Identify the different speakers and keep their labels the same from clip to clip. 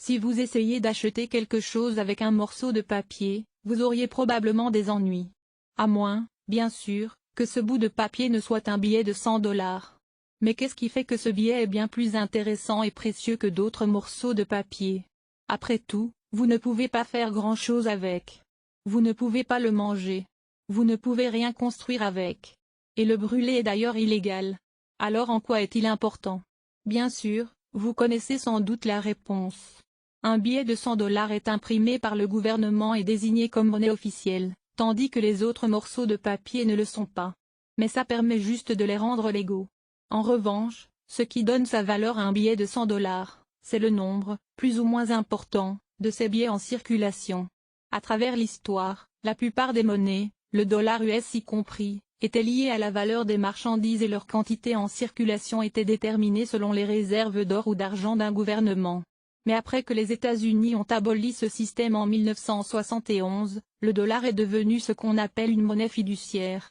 Speaker 1: Si vous essayez d'acheter quelque chose avec un morceau de papier, vous auriez probablement des ennuis. À moins, bien sûr, que ce bout de papier ne soit un billet de 100 $. Mais qu'est-ce qui fait que ce billet est bien plus intéressant et précieux que d'autres morceaux de papier? Après tout, vous ne pouvez pas faire grand-chose avec. Vous ne pouvez pas le manger. Vous ne pouvez rien construire avec. Et le brûler est d'ailleurs illégal. Alors en quoi est-il important? Bien sûr, vous connaissez sans doute la réponse. Un billet de 100 $ est imprimé par le gouvernement et désigné comme monnaie officielle, tandis que les autres morceaux de papier ne le sont pas. Mais ça permet juste de les rendre légaux. En revanche, ce qui donne sa valeur à un billet de 100 $, c'est le nombre, plus ou moins important, de ces billets en circulation. À travers l'histoire, la plupart des monnaies, le dollar US y compris, étaient liées à la valeur des marchandises et leur quantité en circulation était déterminée selon les réserves d'or ou d'argent d'un gouvernement. Mais après que les États-Unis ont aboli ce système en 1971, le dollar est devenu ce qu'on appelle une monnaie fiduciaire.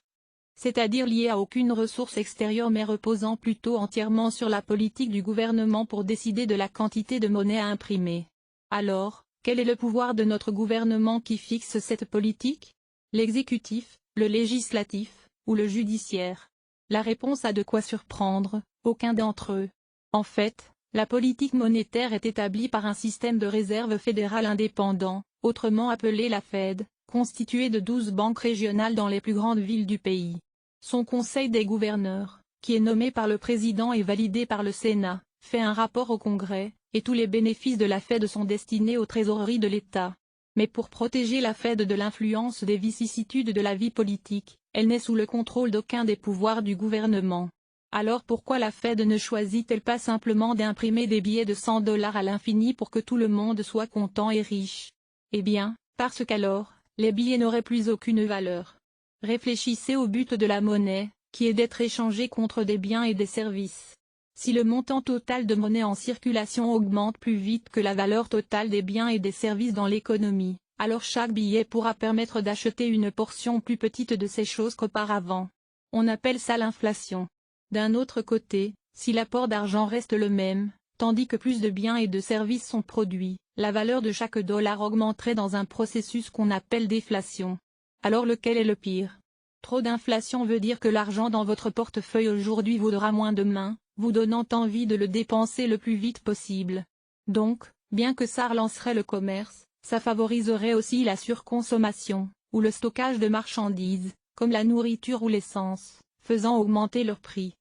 Speaker 1: C'est-à-dire liée à aucune ressource extérieure mais reposant plutôt entièrement sur la politique du gouvernement pour décider de la quantité de monnaie à imprimer. Alors, quel est le pouvoir de notre gouvernement qui fixe cette politique? L'exécutif, le législatif, ou le judiciaire? La réponse a de quoi surprendre, aucun d'entre eux. En fait, la politique monétaire est établie par un système de réserve fédérale indépendant, autrement appelé la Fed, constitué de 12 banques régionales dans les plus grandes villes du pays. Son conseil des gouverneurs, qui est nommé par le président et validé par le Sénat, fait un rapport au Congrès, et tous les bénéfices de la Fed sont destinés aux trésoreries de l'État. Mais pour protéger la Fed de l'influence des vicissitudes de la vie politique, elle n'est sous le contrôle d'aucun des pouvoirs du gouvernement. Alors pourquoi la Fed ne choisit-elle pas simplement d'imprimer des billets de 100 $ à l'infini pour que tout le monde soit content et riche? Eh bien, parce qu'alors, les billets n'auraient plus aucune valeur. Réfléchissez au but de la monnaie, qui est d'être échangée contre des biens et des services. Si le montant total de monnaie en circulation augmente plus vite que la valeur totale des biens et des services dans l'économie, alors chaque billet pourra permettre d'acheter une portion plus petite de ces choses qu'auparavant. On appelle ça l'inflation. D'un autre côté, si l'apport d'argent reste le même, tandis que plus de biens et de services sont produits, la valeur de chaque dollar augmenterait dans un processus qu'on appelle déflation. Alors lequel est le pire? Trop d'inflation veut dire que l'argent dans votre portefeuille aujourd'hui vaudra moins demain, vous donnant envie de le dépenser le plus vite possible. Donc, bien que ça relancerait le commerce, ça favoriserait aussi la surconsommation, ou le stockage de marchandises, comme la nourriture ou l'essence, faisant augmenter leur prix,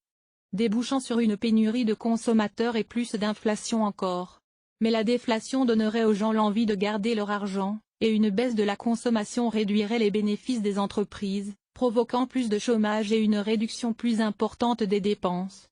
Speaker 1: débouchant sur une pénurie de consommateurs et plus d'inflation encore. Mais la déflation donnerait aux gens l'envie de garder leur argent, et une baisse de la consommation réduirait les bénéfices des entreprises, provoquant plus de chômage et une réduction plus importante des dépenses,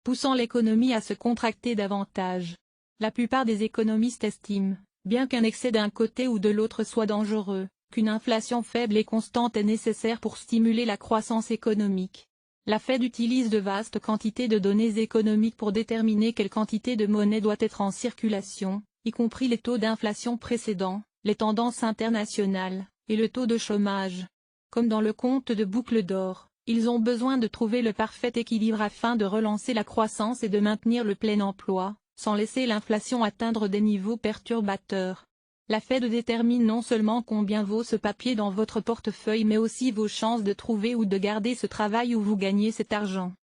Speaker 1: poussant l'économie à se contracter davantage. La plupart des économistes estiment, bien qu'un excès d'un côté ou de l'autre soit dangereux, qu'une inflation faible et constante est nécessaire pour stimuler la croissance économique. La Fed utilise de vastes quantités de données économiques pour déterminer quelle quantité de monnaie doit être en circulation, y compris les taux d'inflation précédents, les tendances internationales, et le taux de chômage. Comme dans le conte de boucle d'or, ils ont besoin de trouver le parfait équilibre afin de relancer la croissance et de maintenir le plein emploi, sans laisser l'inflation atteindre des niveaux perturbateurs. La Fed détermine non seulement combien vaut ce papier dans votre portefeuille mais aussi vos chances de trouver ou de garder ce travail où vous gagnez cet argent.